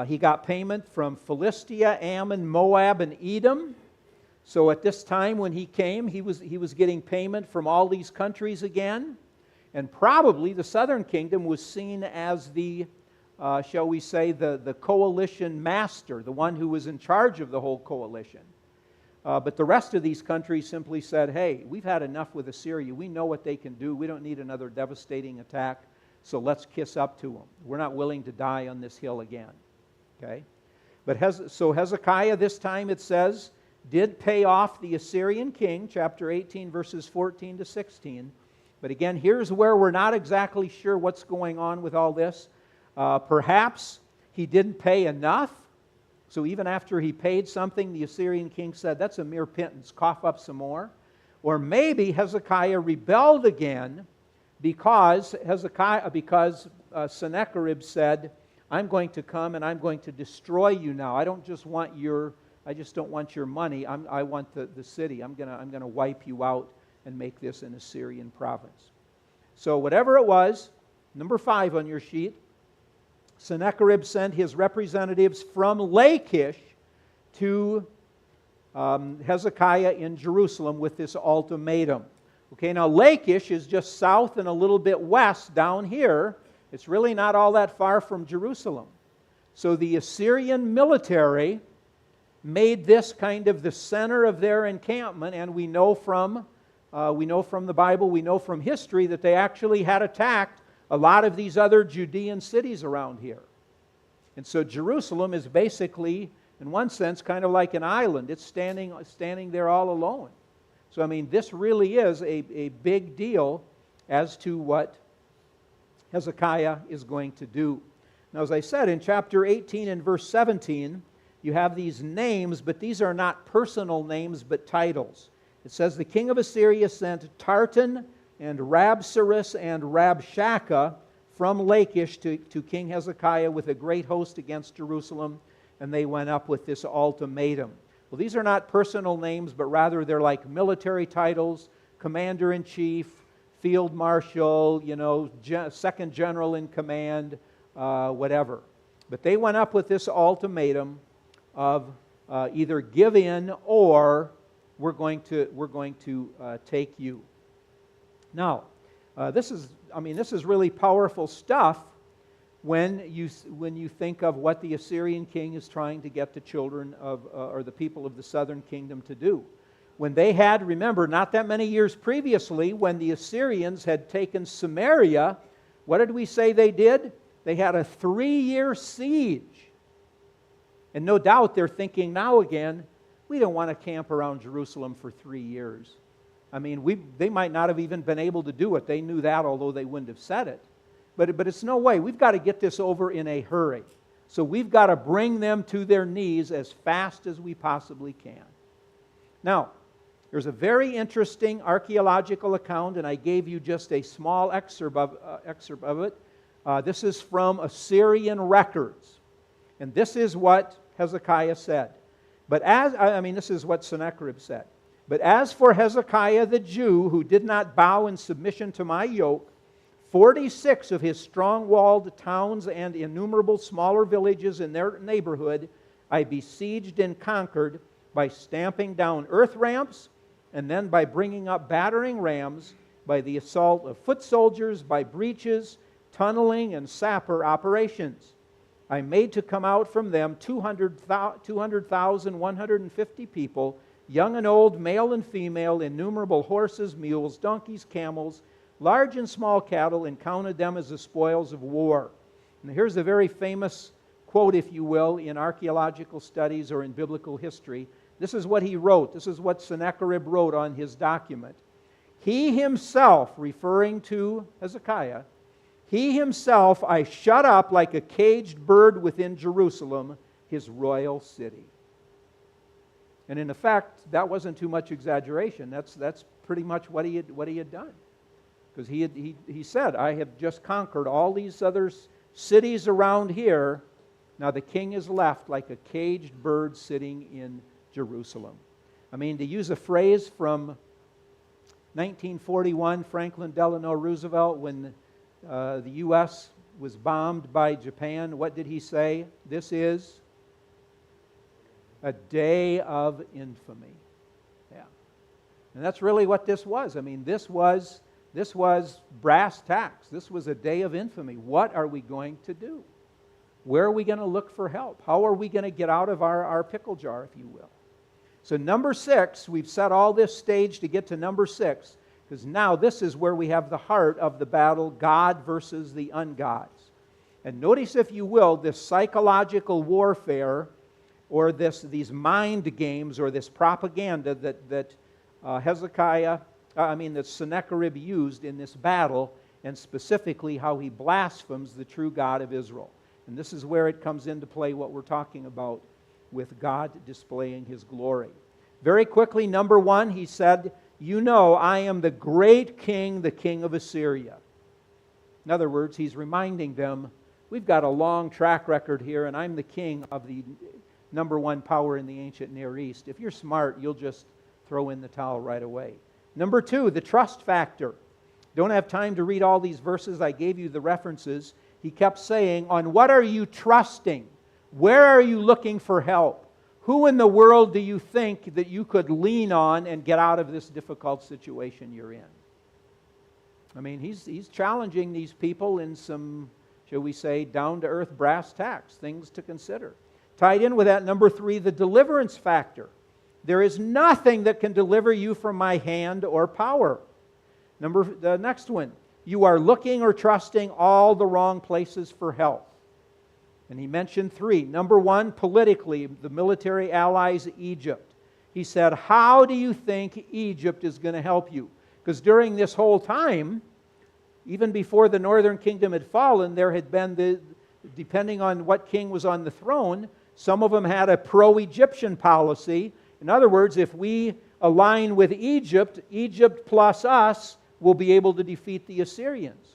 Speaker 1: he got payment from Philistia, Ammon, Moab, and Edom. So at this time when he came, he was getting payment from all these countries again. And probably the southern kingdom was seen as the, shall we say, the coalition master, the one who was in charge of the whole coalition. But the rest of these countries simply said, hey, we've had enough with Assyria. We know what they can do. We don't need another devastating attack, so let's kiss up to them. We're not willing to die on this hill again. Okay? But so Hezekiah, this time it says, did pay off the Assyrian king, chapter 18, verses 14 to 16. But again, here's where we're not exactly sure what's going on with all this. Perhaps he didn't pay enough. So even after he paid something, the Assyrian king said, that's a mere pittance, cough up some more. Or maybe Hezekiah rebelled again because Sennacherib said, I'm going to come and I'm going to destroy you now. I just don't want your money. I want the city. I'm going to wipe you out and make this an Assyrian province. So whatever it was, number 5 on your sheet, Sennacherib sent his representatives from Lachish to Hezekiah in Jerusalem with this ultimatum. Okay, now Lachish is just south and a little bit west down here. It's really not all that far from Jerusalem. So the Assyrian military made this kind of the center of their encampment, and we know from the Bible, we know from history that they actually had attacked a lot of these other Judean cities around here. And so Jerusalem is basically, in one sense, kind of like an island. It's standing there all alone. So I mean, this really is a big deal, as to what Hezekiah is going to do. Now, as I said, in chapter 18 and verse 17, you have these names, but these are not personal names, but titles. It says, the king of Assyria sent Tartan and Rabsaris and Rabshakeh from Lachish to King Hezekiah with a great host against Jerusalem, and they went up with this ultimatum. Well, these are not personal names, but rather they're like military titles, commander-in-chief, field marshal, second general in command, whatever. But they went up with this ultimatum of either give in or we're going to take you. Now, this is really powerful stuff when you think of what the Assyrian king is trying to get the children of or the people of the southern kingdom to do. When they had, remember, not that many years previously, when the Assyrians had taken Samaria, what did we say they did? They had a 3-year siege. And no doubt they're thinking now again, we don't want to camp around Jerusalem for 3 years. I mean, they might not have even been able to do it. They knew that, although they wouldn't have said it. But it's no way. We've got to get this over in a hurry. So we've got to bring them to their knees as fast as we possibly can. Now, there's a very interesting archaeological account, and I gave you just a small excerpt of it. This is from Assyrian records. And this is what Hezekiah said. This is what Sennacherib said. But as for Hezekiah the Jew, who did not bow in submission to my yoke, 46 of his strong-walled towns and innumerable smaller villages in their neighborhood I besieged and conquered by stamping down earth ramps, and then by bringing up battering rams, by the assault of foot soldiers, by breaches, tunneling, and sapper operations. I made to come out from them 200,150 people, young and old, male and female, innumerable horses, mules, donkeys, camels, large and small cattle, and counted them as the spoils of war. And here's a very famous quote, if you will, in archaeological studies or in biblical history. This is what he wrote. This is what Sennacherib wrote on his document. He himself, referring to Hezekiah, he himself I shut up like a caged bird within Jerusalem, his royal city. And in effect, that wasn't too much exaggeration. That's pretty much what he had done. Because he said, I have just conquered all these other cities around here. Now the king is left like a caged bird sitting in Jerusalem. I mean, to use a phrase from 1941, Franklin Delano Roosevelt, when the U.S. was bombed by Japan, what did he say? This is a day of infamy. Yeah. And that's really what this was. I mean, this was brass tacks. This was a day of infamy. What are we going to do? Where are we going to look for help? How are we going to get out of our pickle jar, if you will? So number 6, we've set all this stage to get to number 6, because now this is where we have the heart of the battle, God versus the ungods. And notice, if you will, this psychological warfare, or these mind games, or this propaganda that Sennacherib used in this battle, and specifically how he blasphemes the true God of Israel. And this is where it comes into play, what we're talking about with God displaying His glory. Very quickly, number 1, he said, you know, I am the great king, the king of Assyria. In other words, he's reminding them, we've got a long track record here, and I'm the king of the number 1 power in the ancient Near East. If you're smart, you'll just throw in the towel right away. Number 2, the trust factor. Don't have time to read all these verses. I gave you the references. He kept saying, on what are you trusting? Where are you looking for help? Who in the world do you think that you could lean on and get out of this difficult situation you're in? I mean, he's challenging these people in some, shall we say, down-to-earth brass tacks, things to consider. Tied in with that, number 3, the deliverance factor. There is nothing that can deliver you from my hand or power. The next one, you are looking or trusting all the wrong places for help. And he mentioned 3. Number 1, politically, the military allies, Egypt. He said, how do you think Egypt is going to help you? Because during this whole time, Even before the northern kingdom had fallen, there had been, depending on what king was on the throne, some of them had a pro-Egyptian policy. In other words, if we align with Egypt, Egypt plus us will be able to defeat the Assyrians.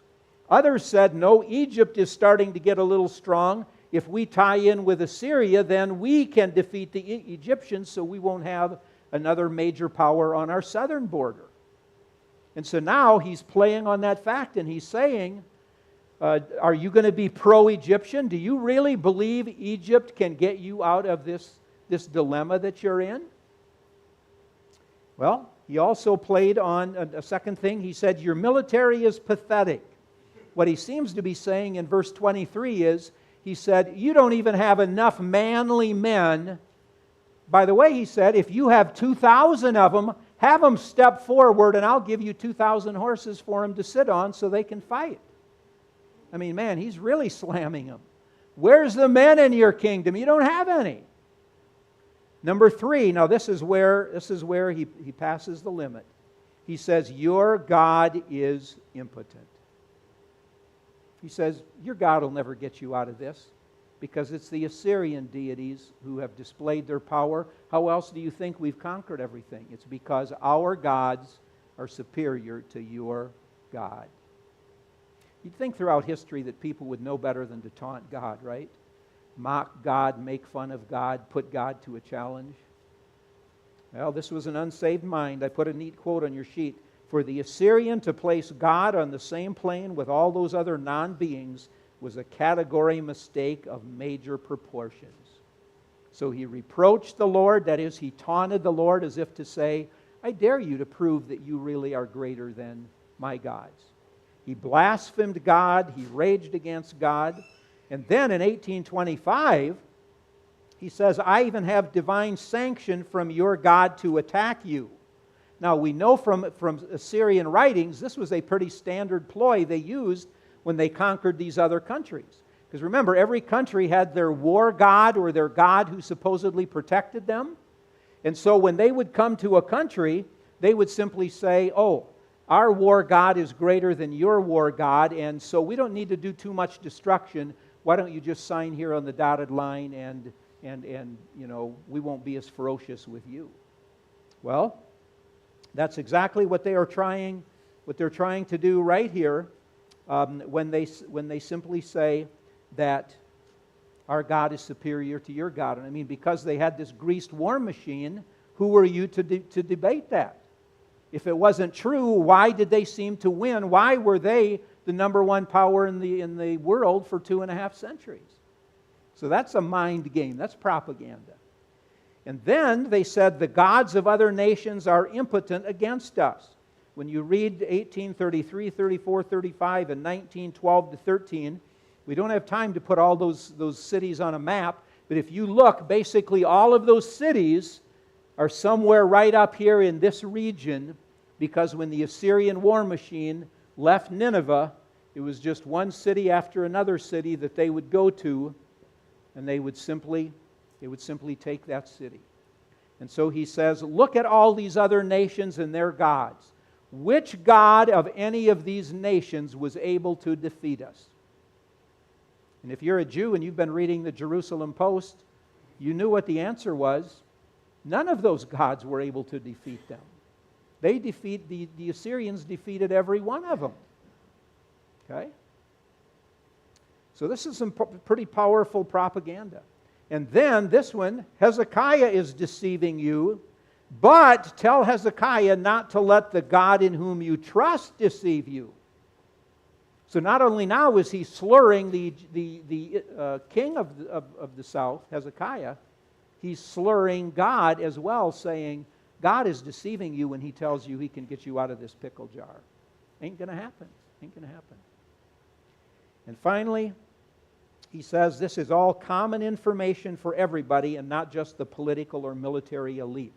Speaker 1: Others said, no, Egypt is starting to get a little strong. If we tie in with Assyria, then we can defeat the Egyptians, so we won't have another major power on our southern border. And so now he's playing on that fact, and he's saying, are you going to be pro-Egyptian? Do you really believe Egypt can get you out of this dilemma that you're in? Well, he also played on a second thing. He said, your military is pathetic. What he seems to be saying in verse 23 is, he said, you don't even have enough manly men. By the way, he said, if you have 2,000 of them, have them step forward and I'll give you 2,000 horses for them to sit on so they can fight. I mean, man, he's really slamming them. Where's the men in your kingdom? You don't have any. Number 3, now this is where he passes the limit. He says, your God is impotent. He says, your God will never get you out of this because it's the Assyrian deities who have displayed their power. How else do you think we've conquered everything? It's because our gods are superior to your God. You'd think throughout history that people would know better than to taunt God, right? Mock God, make fun of God, put God to a challenge. Well, this was an unsaved mind. I put a neat quote on your sheet. For the Assyrian to place God on the same plane with all those other non-beings was a category mistake of major proportions. So he reproached the Lord, that is, he taunted the Lord as if to say, I dare you to prove that you really are greater than my gods. He blasphemed God, he raged against God, and then in 1825, he says, I even have divine sanction from your God to attack you. Now, we know from Assyrian writings, this was a pretty standard ploy they used when they conquered these other countries. Because remember, every country had their war god or their god who supposedly protected them. And so when they would come to a country, they would simply say, oh, our war god is greater than your war god, and so we don't need to do too much destruction. Why don't you just sign here on the dotted line and you know, we won't be as ferocious with you. Well, that's exactly what they're trying to do right here when they simply say that our God is superior to your God. And I mean, because they had this greased war machine, who were you to debate that? If it wasn't true, why did they seem to win? Why were they the number one power in the world for 2.5 centuries? So that's a mind game. That's propaganda. And then they said the gods of other nations are impotent against us. When you read 1833, 34, 35, and 19, 12 to 13, we don't have time to put all those cities on a map, but if you look, basically all of those cities are somewhere right up here in this region, because when the Assyrian war machine left Nineveh, it was just one city after another city that they would go to, and they would simply take that city. And so he says, look at all these other nations and their gods. Which god of any of these nations was able to defeat us? And if you're a Jew and you've been reading the Jerusalem Post, you knew what the answer was. None of those gods were able to defeat them. The Assyrians defeated every one of them. Okay? So this is some pretty powerful propaganda. And then this one, Hezekiah is deceiving you, but tell Hezekiah not to let the God in whom you trust deceive you. So not only now is he slurring the king of the south, Hezekiah, he's slurring God as well, saying, God is deceiving you when he tells you he can get you out of this pickle jar. Ain't going to happen. Ain't going to happen. And finally, he says this is all common information for everybody and not just the political or military elite.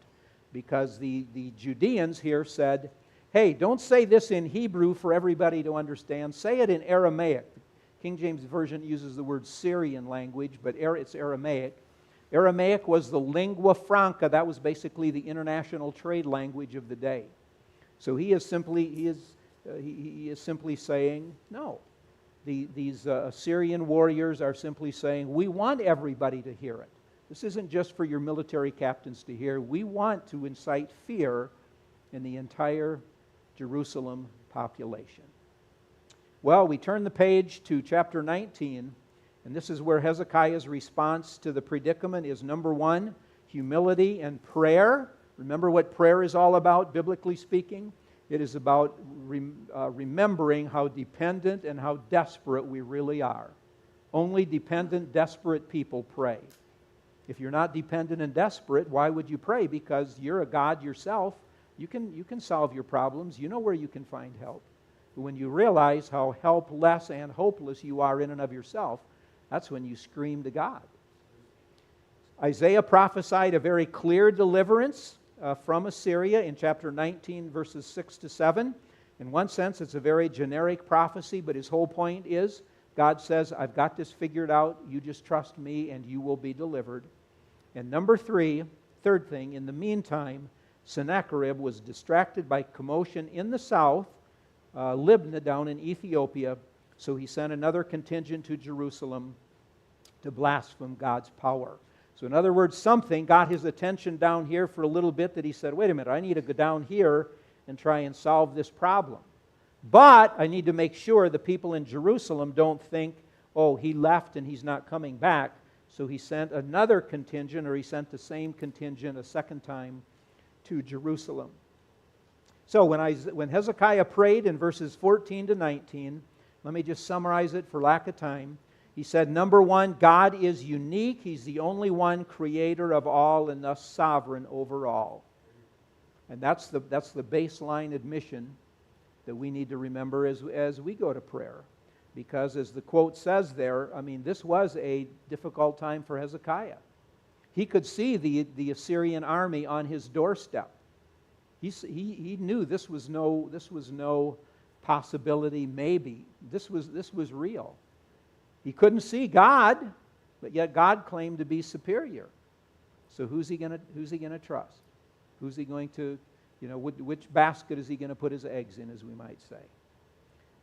Speaker 1: Because the Judeans here said, hey, don't say this in Hebrew for everybody to understand. Say it in Aramaic. The King James Version uses the word Syrian language, but it's Aramaic. Aramaic was the lingua franca. That was basically the international trade language of the day. So he is he is simply saying, no. These Assyrian warriors are simply saying, we want everybody to hear it. This isn't just for your military captains to hear. We want to incite fear in the entire Jerusalem population. Well, we turn the page to chapter 19, and this is where Hezekiah's response to the predicament is, number one, humility and prayer. Remember what prayer is all about, biblically speaking? It is about remembering how dependent and how desperate we really are. Only dependent, desperate people pray. If you're not dependent and desperate, why would you pray? Because you're a God yourself. You can solve your problems. You know where you can find help. But when you realize how helpless and hopeless you are in and of yourself, that's when you scream to God. Isaiah prophesied a very clear deliverance from Assyria in chapter 19, verses 6 to 7. In one sense, it's a very generic prophecy, but his whole point is, God says, I've got this figured out. You just trust me and you will be delivered. And number three, third thing, in the meantime, Sennacherib was distracted by commotion in the south, Libnah down in Ethiopia, so he sent another contingent to Jerusalem to blaspheme God's power. So in other words, something got his attention down here for a little bit that he said, wait a minute, I need to go down here and try and solve this problem. But I need to make sure the people in Jerusalem don't think, oh, he left and he's not coming back. So he sent another contingent, or he sent the same contingent a second time to Jerusalem. So when Hezekiah prayed in verses 14 to 19, let me just summarize it for lack of time. He said, number one, God is unique. He's the only one creator of all and thus sovereign over all. And that's the baseline admission that we need to remember as we go to prayer. Because as the quote says there, I mean, this was a difficult time for Hezekiah. He could see the Assyrian army on his doorstep. He knew this was no possibility, maybe. This was real. He couldn't see God, but yet God claimed to be superior. So who's he going to trust? Who's he going to, which basket is he going to put his eggs in, as we might say?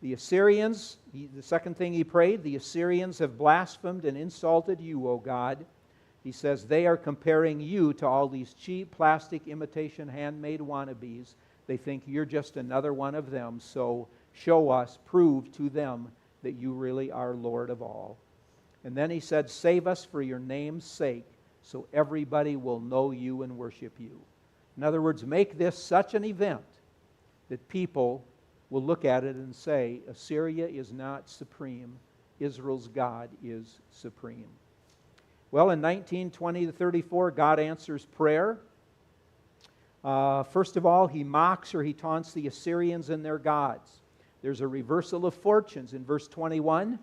Speaker 1: The Assyrians, the second thing he prayed, the Assyrians have blasphemed and insulted you, O God. He says they are comparing you to all these cheap plastic imitation handmade wannabes. They think you're just another one of them. So show us, prove to them that you really are Lord of all. And then he said, save us for your name's sake, so everybody will know you and worship you. In other words, make this such an event that people will look at it and say, Assyria is not supreme. Israel's God is supreme. Well, in 19:20 to 34, God answers prayer. First of all, he mocks or he taunts the Assyrians and their gods. There's a reversal of fortunes in verse 21.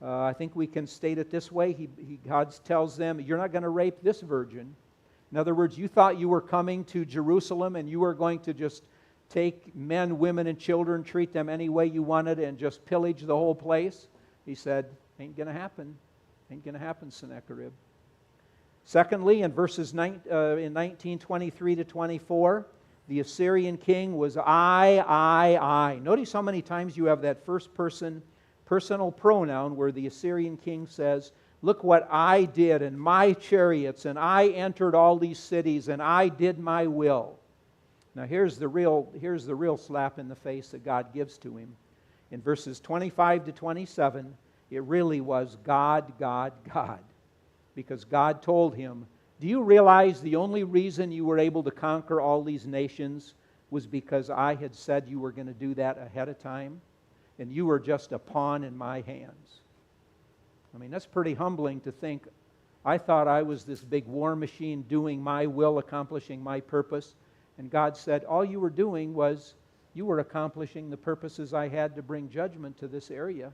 Speaker 1: I think we can state it this way. God tells them, you're not going to rape this virgin. In other words, you thought you were coming to Jerusalem and you were going to just take men, women, and children, treat them any way you wanted, and just pillage the whole place. He said, ain't going to happen. Ain't going to happen, Sennacherib. Secondly, in verses in 19:23 to 24, the Assyrian king was I. Notice how many times you have that first person personal pronoun where the Assyrian king says, look what I did, and my chariots, and I entered all these cities, and I did my will. Now here's the real slap in the face that God gives to him. In verses 25 to 27, it really was God. Because God told him, do you realize the only reason you were able to conquer all these nations was because I had said you were going to do that ahead of time? And you were just a pawn in my hands. I mean, that's pretty humbling to think, I thought I was this big war machine doing my will, accomplishing my purpose. And God said, all you were doing was you were accomplishing the purposes I had to bring judgment to this area.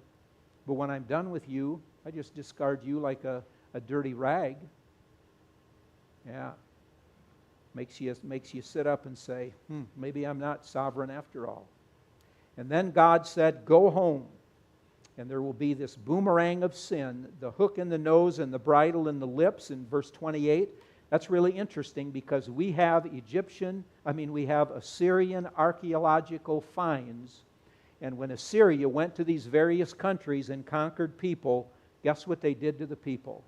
Speaker 1: But when I'm done with you, I just discard you like a dirty rag. Yeah. Makes you sit up and say, maybe I'm not sovereign after all. And then God said, go home. And there will be this boomerang of sin, the hook in the nose and the bridle in the lips in verse 28. That's really interesting because we have Assyrian archaeological finds. And when Assyria went to these various countries and conquered people, guess what they did to the people?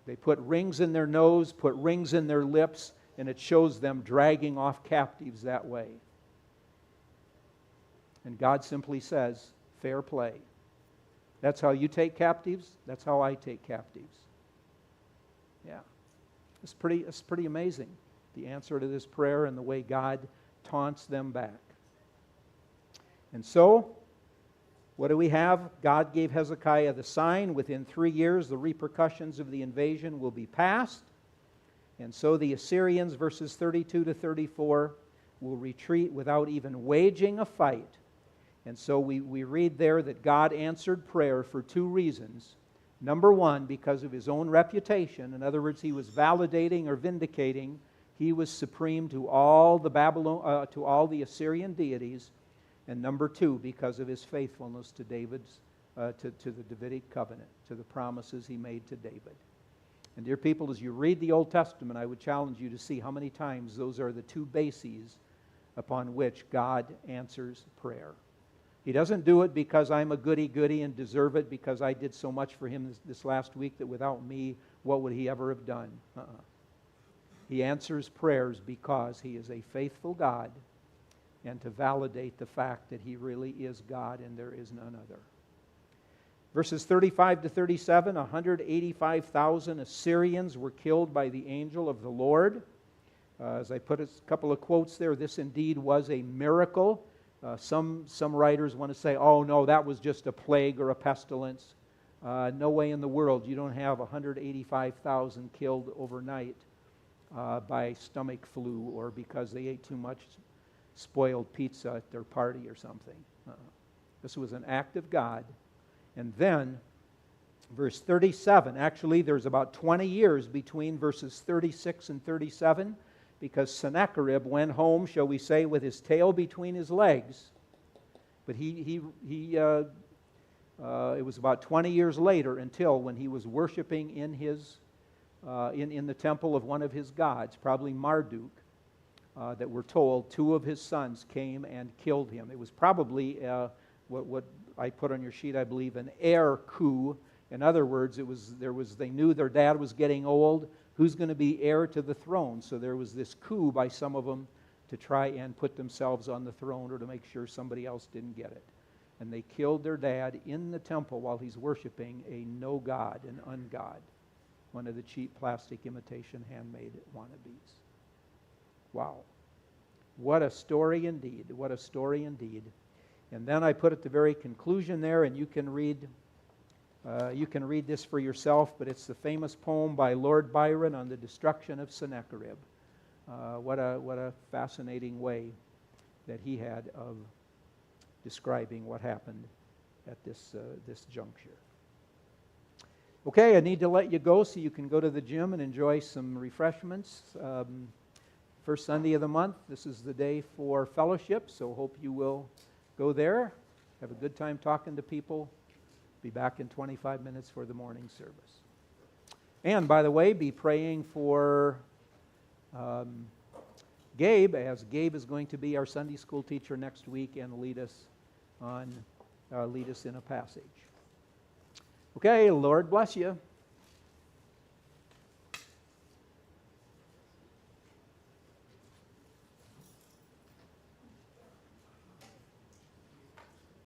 Speaker 1: They put rings in their nose, put rings in their lips, and it shows them dragging off captives that way. And God simply says, fair play. That's how you take captives. That's how I take captives. Yeah. It's pretty amazing, the answer to this prayer and the way God taunts them back. And so, what do we have? God gave Hezekiah the sign. Within 3 years, the repercussions of the invasion will be past. And so the Assyrians, verses 32 to 34, will retreat without even waging a fight. And so we read there that God answered prayer for 2 reasons. Number one, because of his own reputation. In other words, he was validating or vindicating. He was supreme to all the Assyrian deities. And number two, because of his faithfulness to David's, to the Davidic covenant, to the promises he made to David. And dear people, as you read the Old Testament, I would challenge you to see how many times those are the 2 bases upon which God answers prayer. He doesn't do it because I'm a goody-goody and deserve it because I did so much for him this last week that without me, what would he ever have done? He answers prayers because he is a faithful God and to validate the fact that he really is God and there is none other. Verses 35 to 37, 185,000 Assyrians were killed by the angel of the Lord. As I put a couple of quotes there, this indeed was a miracle. Some writers want to say, oh no, that was just a plague or a pestilence. No way in the world. You don't have 185,000 killed overnight by stomach flu or because they ate too much spoiled pizza at their party or something. This was an act of God. And then, verse 37, actually there's about 20 years between verses 36 and 37, because Sennacherib went home, shall we say, with his tail between his legs. But it was about 20 years later until when he was worshiping in the temple of one of his gods, probably Marduk, that we're told 2 of his sons came and killed him. It was probably what I put on your sheet, I believe, an heir coup. In other words, they knew their dad was getting old. Who's going to be heir to the throne? So there was this coup by some of them to try and put themselves on the throne or to make sure somebody else didn't get it. And they killed their dad in the temple while he's worshiping a no god, an ungod, one of the cheap plastic imitation handmade wannabes. Wow. What a story indeed. What a story indeed. And then I put at the very conclusion there, and you can read this for yourself, but it's the famous poem by Lord Byron on the destruction of Sennacherib. What a fascinating way that he had of describing what happened at this juncture. Okay, I need to let you go so you can go to the gym and enjoy some refreshments. First Sunday of the month, this is the day for fellowship, so hope you will go there, have a good time talking to people. Be back in 25 minutes for the morning service. And by the way, be praying for Gabe, as Gabe is going to be our Sunday school teacher next week and lead us in a passage. Okay, Lord bless you.